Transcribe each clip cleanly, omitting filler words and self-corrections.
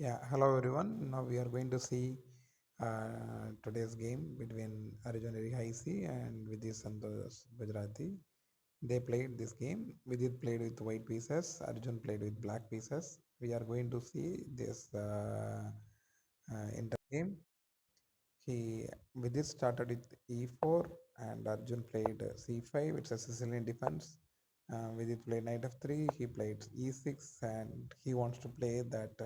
Yeah, hello everyone. Now we are going to see today's game between Arjun Erigaisi and Vidit Gujrathi. They played this game. Vidit played with white pieces. Arjun played with black pieces. We are going to see this inter game. He Vidit started with E4 and Arjun played C5. It's a Sicilian defense. Vidit played knight f3. He played E6 and he wants to play that.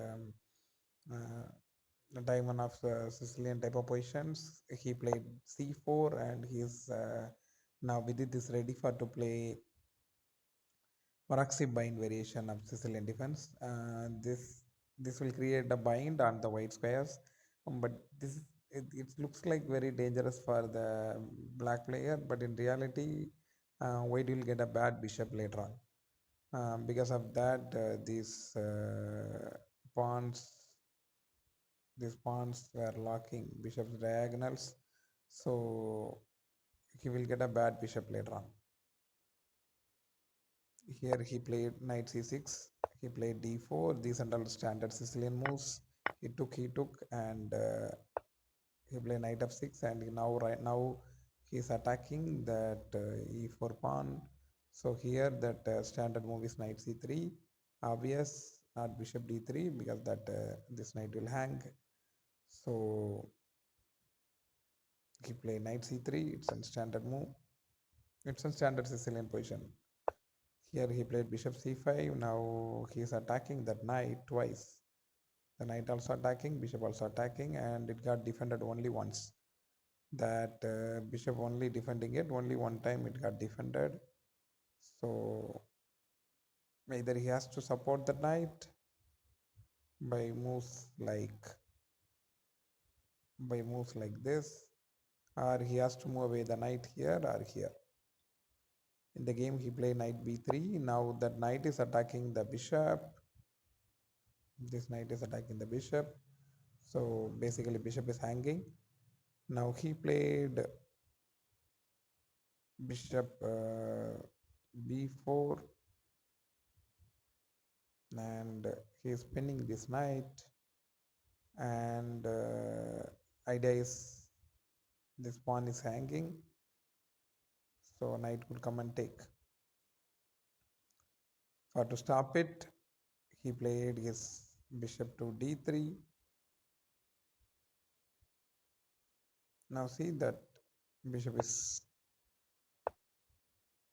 The diamond of Sicilian type of positions. He played c4 and he's now Vidit is ready for to play Maraxi bind variation of Sicilian defense. This will create a bind on the white squares, but it looks like very dangerous for the black player. But in reality, white will get a bad bishop later on. Because of that, pawns these pawns were locking bishop's diagonals, so he will get a bad bishop later on. Here he played knight c6, he played d4. These are all standard Sicilian moves. He took, and he played knight f6, and right now he's attacking that e4 pawn. So here that standard move is knight c3, obvious, not bishop d3 because that this knight will hang. So he played knight c3. It's a standard move. It's a standard Sicilian position. Here he played bishop c5. Now he is attacking that knight twice. The knight also attacking, bishop also attacking, and it got defended only once. That bishop only defending it only one time. It got defended. So either he has to support the knight by moves like this, or he has to move away the knight here or here. In the game, he played knight b3. Now that knight is attacking the bishop. This knight is attacking the bishop. So basically, bishop is hanging. Now he played bishop b4, and he is pinning this knight. And idea is this pawn is hanging, so knight could come and take. For to stop it, he played his bishop to d3. Now see that bishop is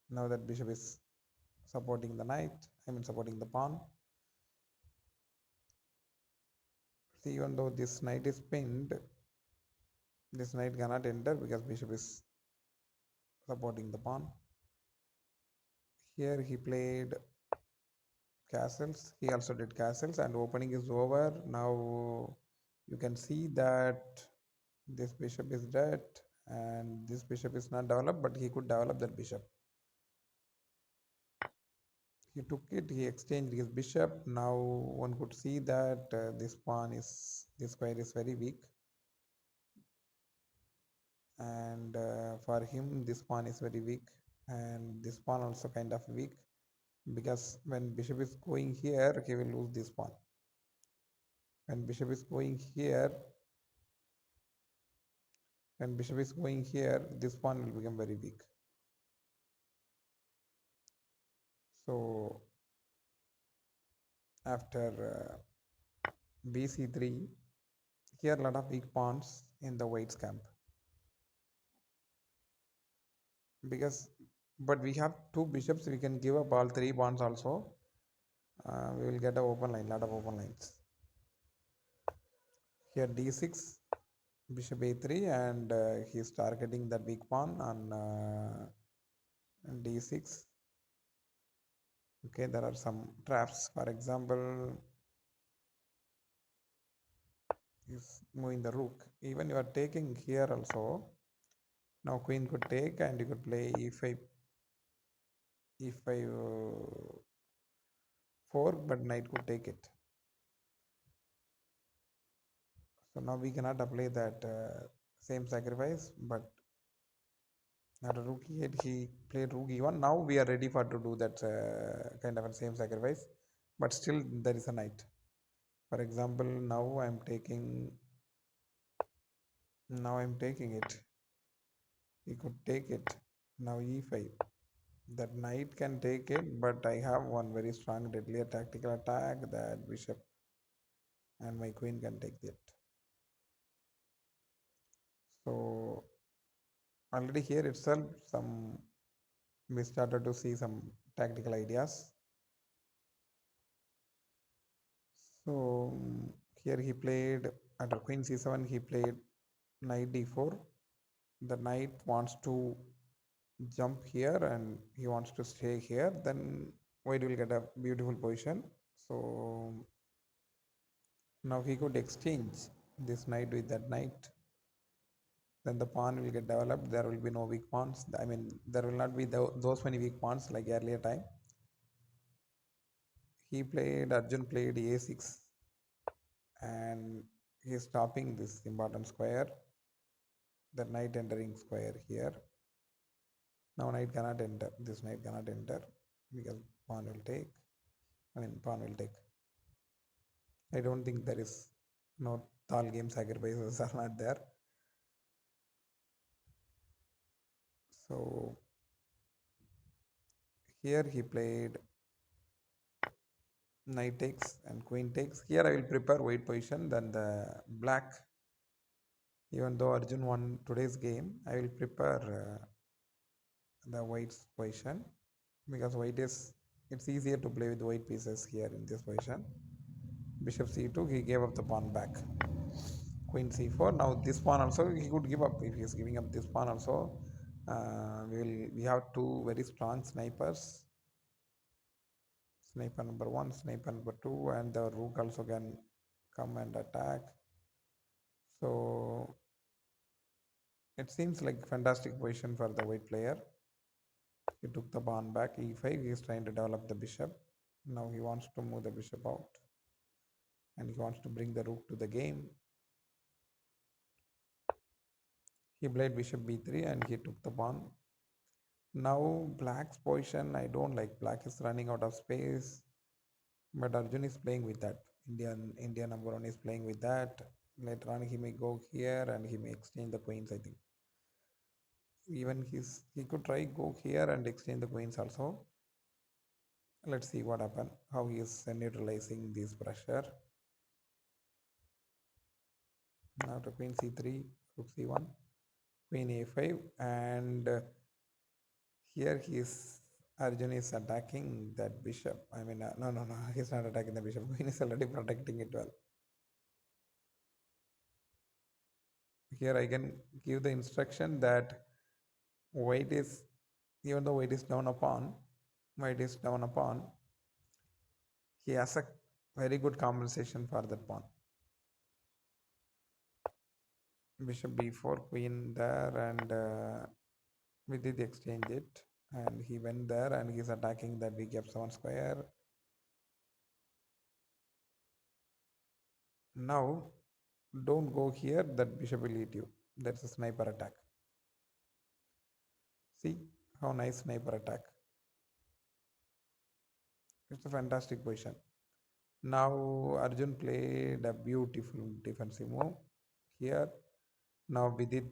now that bishop is supporting the knight, supporting the pawn. See, even though this knight is pinned, this knight cannot enter because bishop is supporting the pawn. Here he played castles. He also did castles, and opening is over. Now you can see that this bishop is dead, and this bishop is not developed, but he could develop that bishop. He took it, he exchanged his bishop. Now one could see that this square is very weak, and for him this pawn is very weak, and this pawn also kind of weak, because when bishop is going here, he will lose this pawn. When bishop is going here, this pawn will become very weak. So after bc3, here a lot of weak pawns in the white's camp, because but we have two bishops, we can give up all three pawns also. We will get a open line, lot of open lines. Here d6, bishop a3, and he is targeting that weak pawn on d6. Okay, there are some traps. For example, is moving the rook. Even you are taking here also. Now queen could take, and you could play e5, e5 4, but knight could take it. So now we cannot apply that same sacrifice, but at a rook e8, he played rook e1. Now we are ready for to do that kind of a same sacrifice, but still there is a knight. For example, now I'm taking it. He could take it. Now e5. That knight can take it, but I have one very strong deadlier tactical attack that bishop and my queen can take it. So already here itself, some we started to see some tactical ideas. So here he played under queen c7. He played knight d4. The knight wants to jump here and he wants to stay here. Then white will get a beautiful position. So now he could exchange this knight with that knight. Then the pawn will get developed. There will be no weak pawns. I mean, there will not be those many weak pawns like earlier time. Arjun played a6 and he is stopping this important square. The knight entering square here. Now knight cannot enter. This knight cannot enter because pawn will take. Pawn will take. I don't think there is no tall game sacrifices are not there. So here he played knight takes and queen takes. Here I will prepare white position than the black. Even though Arjun won today's game, I will prepare the white's position because it's easier to play with white pieces here in this position. Bishop c2, he gave up the pawn back. Queen c4. Now this pawn also he could give up. If he is giving up this pawn also, we have two very strong snipers. Sniper number one, sniper number two, and the rook also can come and attack. So it seems like fantastic position for the white player. He took the pawn back, e5. He is trying to develop the bishop. Now he wants to move the bishop out, and he wants to bring the rook to the game. He played bishop b3 and he took the pawn. Now black's position, I don't like. Black is running out of space, but Arjun is playing with that. Indian number one is playing with that. Later on, he may go here and he may exchange the queens. I think even he could try go here and exchange the queens also. Let's see what happen. How he is neutralizing this pressure. Now to queen c3, rook c1, queen a5, and here Arjun is attacking that bishop. No, he's not attacking the bishop. Queen is already protecting it well. Here I can give the instruction that white is, even though white is down a pawn, he has a very good compensation for that pawn. Bishop b4, queen there, and we did exchange it, and he went there and he's attacking that big f7 square. Now don't go here, that bishop will eat you. That's a sniper attack. See how nice sniper attack. It's a fantastic position. Now Arjun played a beautiful defensive move here. Now Vidit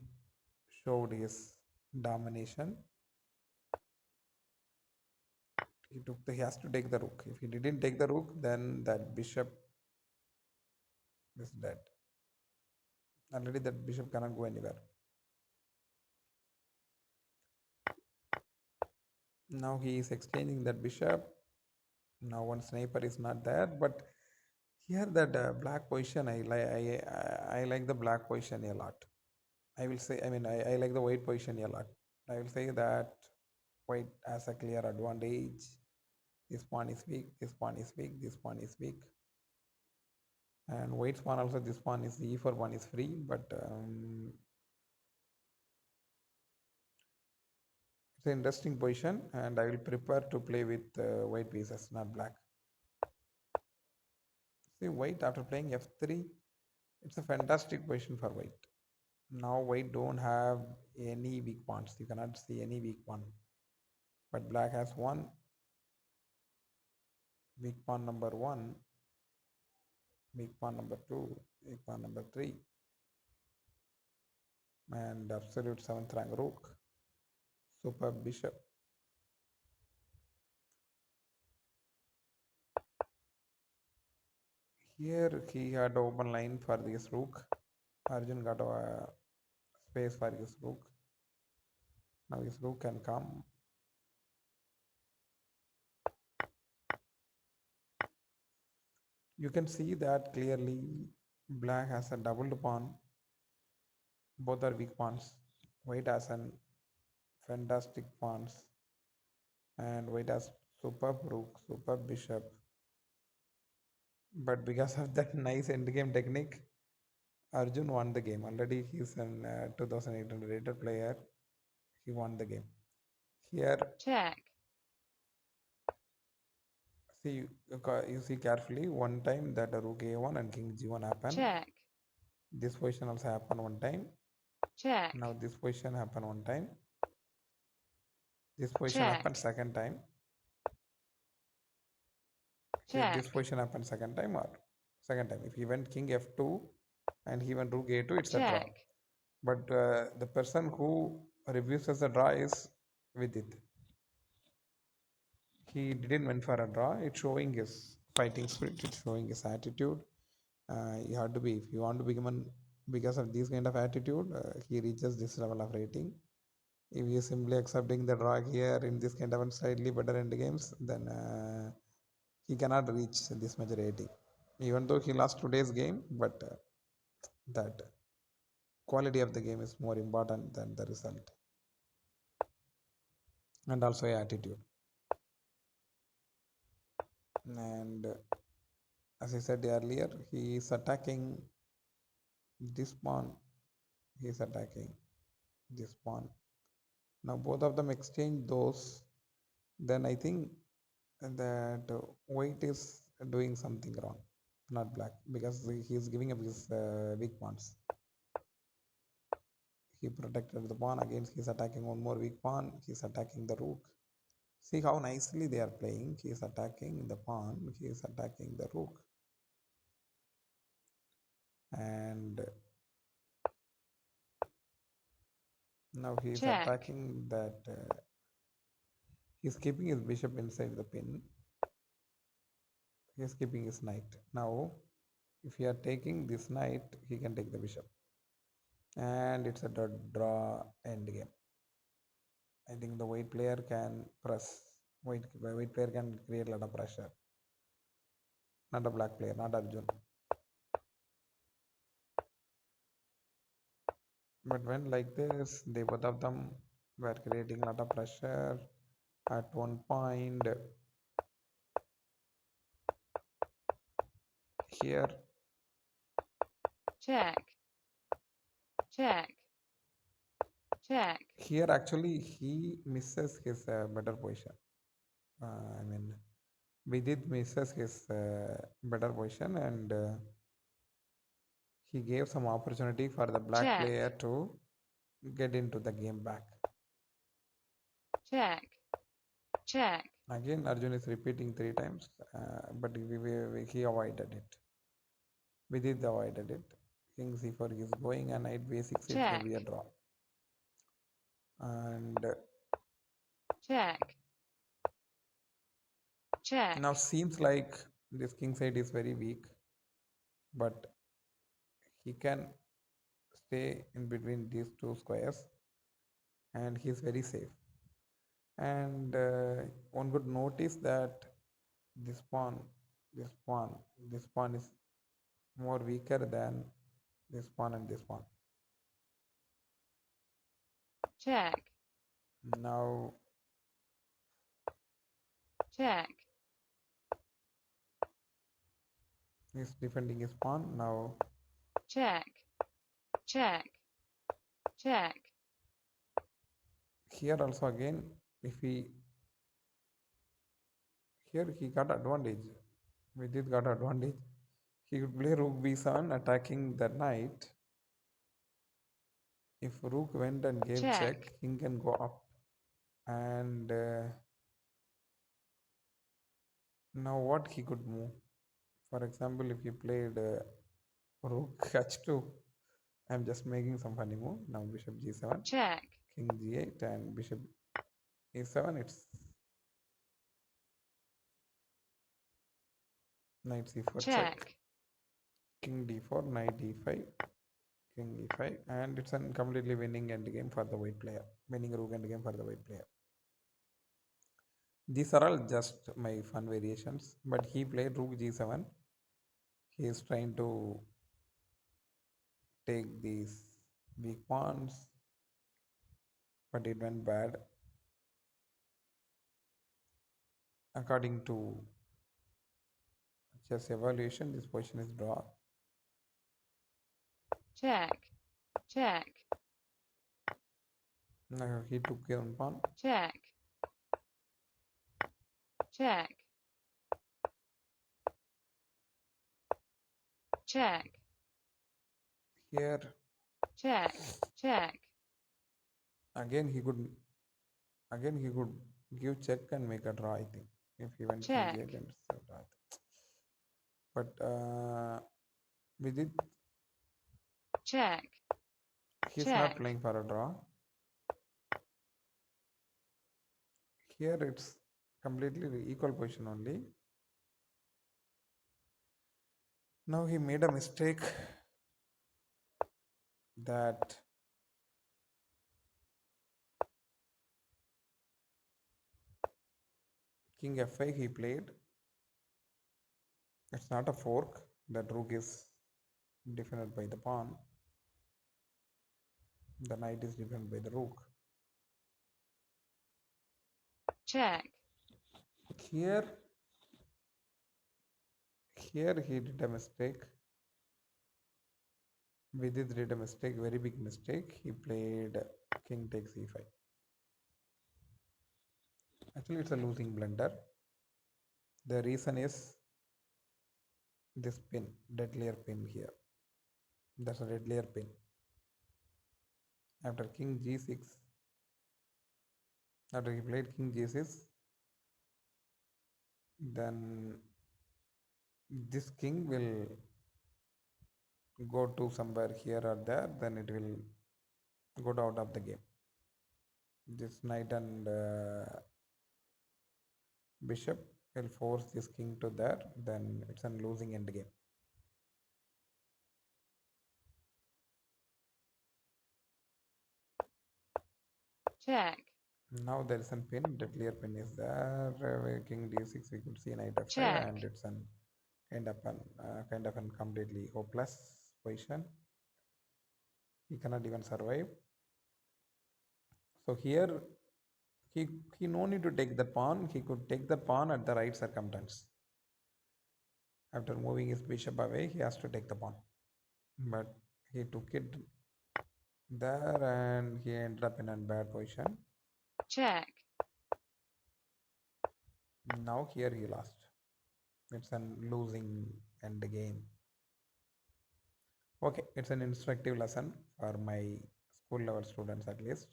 showed his domination. He has to take the rook. If he didn't take the rook, then that bishop is dead. Already that bishop cannot go anywhere. Now he is exchanging that bishop. Now one sniper is not there, but here that black position, I like the black position a lot. I will say, I like the white position a lot. I will say that white has a clear advantage. This pawn is weak, this pawn is weak, this pawn is weak. And white's pawn also, this pawn is, the e4 pawn is free, but it's an interesting position and I will prepare to play with white pieces, not black. See, white after playing f3, it's a fantastic position for white. Now white don't have any weak pawns. You cannot see any weak pawn. But black has one weak pawn number one. weak pawn number 2, weak pawn number 3, and absolute 7th rank rook, super bishop. Here he had open line for this rook. Arjun got a space for his rook. Now his rook can come. You can see that clearly black has a doubled pawn. Both are weak pawns. White has an fantastic pawns, and white has superb rook, superb bishop. But because of that nice endgame technique, Arjun won the game. Already he's an 2800 rated player. He won the game. Here, check, see you see carefully. One time that rook a1 and king g1 happen. check, This position also happen one time. check, Now this position happen one time. This position check, happen second time. Here this check, position happen second time or second time. If he went king f2 and he went rook a2, it's a draw. check, But the person who refuses the draw is Vidit. He didn't went for a draw. It's showing his fighting spirit. It's showing his attitude. You have to be, if you want to become an, because of this kind of attitude, he reaches this level of rating. If he is simply accepting the draw here in this kind of slightly better end games, then he cannot reach this much rating. Even though he lost today's game, but that quality of the game is more important than the result, and also attitude. And as I said earlier, he is attacking this pawn. He is attacking this pawn. Now both of them exchange those. Then I think that white is doing something wrong, not black, because he is giving up his weak pawns. He protected the pawn against, he's attacking one more weak pawn, he's attacking the rook. See how nicely they are playing. He is attacking the pawn, he is attacking the rook, and now he is check, attacking that. He's keeping his bishop inside the pin. He is keeping his knight. Now, if you are taking this knight, he can take the bishop, and it's a draw end game. I think the white player can press. White player can create a lot of pressure. Not a black player, not Arjun. But when like this, they both of them were creating a lot of pressure. At one point, here, check, check, check, here actually he misses his better position. I mean, Vidit misses his better position, and he gave some opportunity for the black check, player to get into the game back. check, check, Again, Arjun is repeating 3 times, but he avoided it. Vidit avoided it. King c4 is going, and knight b6, it may check, be a draw. And check, check, now seems like this king side is very weak, but he can stay in between these two squares, and he is very safe. And one could notice that this pawn, this pawn, this pawn is more weaker than this pawn and this pawn. check, Now check, he's defending his pawn. Now check, check, check, here also again, if he here he got advantage. Vidit got advantage. He could play rook b7 attacking the knight. If rook went and gave check, check, king can go up. And now what he could move? For example, if you played rook h2, I'm just making some funny move. Now bishop g7, check, king g8, and bishop e7. It's knight c4 check, check, king d4, knight e5, king e5, and it's a completely winning endgame for the white player. Winning rook endgame for the white player. These are all just my fun variations, but he played rook g7. He is trying to take these weak pawns, but it went bad. According to chess evaluation, this position is draw. check, check, Now he took one pawn. check, check, check, Here check, check, again he could give check and make a draw. I think if he went king check, g8, then it's a draw. But Vidit, check, he's not check, playing for a draw. Here it's completely the equal position only. Now he made a mistake that king f5 he played. It's not a fork. That rook is defended by the pawn. The knight is defended by the rook. check, Here, here he did a mistake. Vidit did a mistake, very big mistake. He played king takes e5. Actually, it's a losing blunder. The reason is this pin, deadlier pin here. That's a deadlier pin. After king g6, after he played king g6, then this king will go to somewhere here or there, then it will go out of the game. This knight and bishop will force this king to there, then it's a losing end game. check, Now there is a pin, deadlier pin is there. King d6, we could see knight f5, check, and it's an kind of an completely hopeless position. He cannot even survive. So here he no need to take the pawn. He could take the pawn at the right circumstance. After moving his bishop away, he has to take the pawn. But he took it there and he ended up in a bad position. check, Now here he lost. It's a losing end game. Okay, it's an instructive lesson for my school level students at least.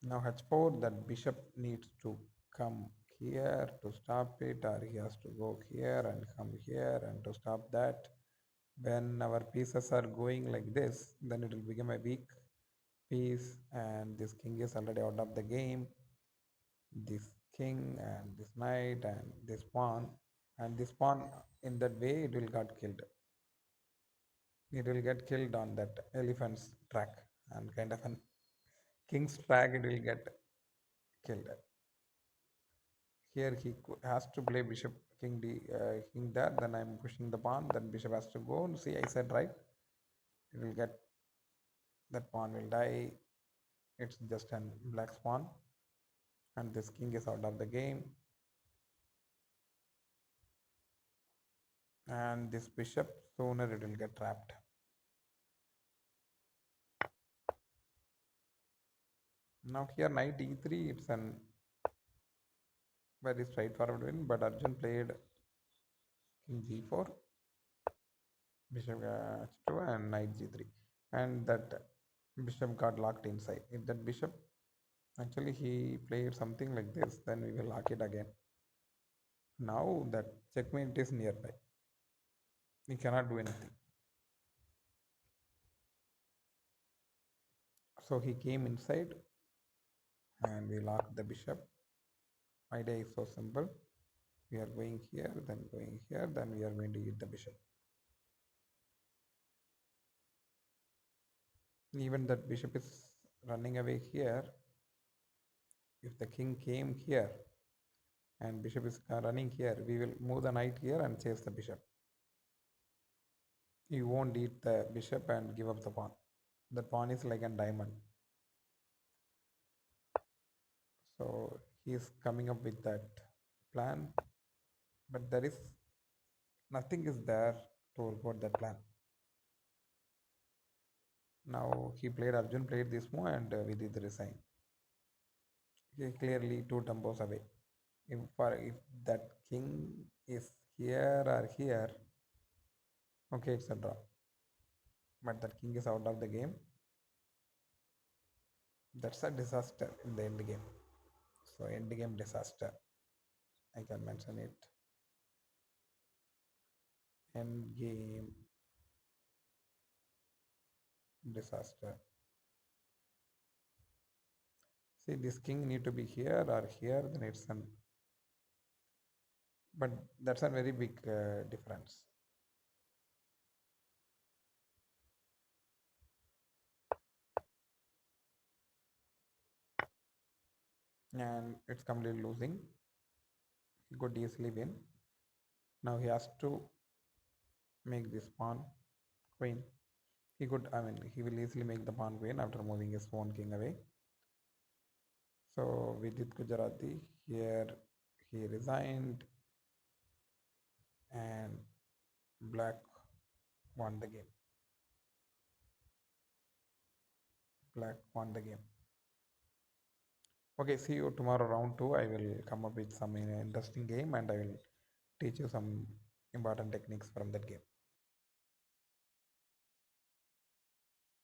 Now h4, that bishop needs to come here to stop it, or he has to go here and come here and to stop that. When our pieces are going like this, then it will become a weak piece, and this king is already out of the game. This king and this knight and this pawn, and this pawn, in that way it will got killed. It will get killed on that elephant's track, and kind of an king's track it will get killed. Here he has to play bishop king there, then I'm pushing the pawn, then bishop has to go. See, I said right, it will get, that pawn will die. It's just an black pawn, and this king is out of the game, and this bishop sooner it will get trapped. Now here knight e3, it's an very straightforward win, but Arjun played king g4, bishop h2, and knight g3, and that bishop got locked inside. If that bishop, actually he played something like this, then we will lock it again. Now that checkmate is nearby. He cannot do anything. So he came inside and we locked the bishop. Idea is so simple. We are going here, then going here, then we are going to eat the bishop. Even that bishop is running away here. If the king came here and bishop is running here, we will move the knight here and chase the bishop. You won't eat the bishop and give up the pawn. The pawn is like a diamond. So he is coming up with that plan, but there is nothing is there to report that plan. Now he played Arjun played this move and we did the resign. He clearly two tempos away. If that king is here or here, okay, it's a draw. But that king is out of the game. That's a disaster in the end game. So end game disaster. I can mention it. End game disaster. See, this king need to be here or here, then it's an. But that's a very big difference. And it's completely losing. He could easily win. Now he has to make this pawn queen. He will easily make the pawn queen after moving his own king away. So Vidit Gujrathi here, he resigned and black won the game. Black won the game. Okay, see you tomorrow round 2. I will come up with some interesting game and I will teach you some important techniques from that game.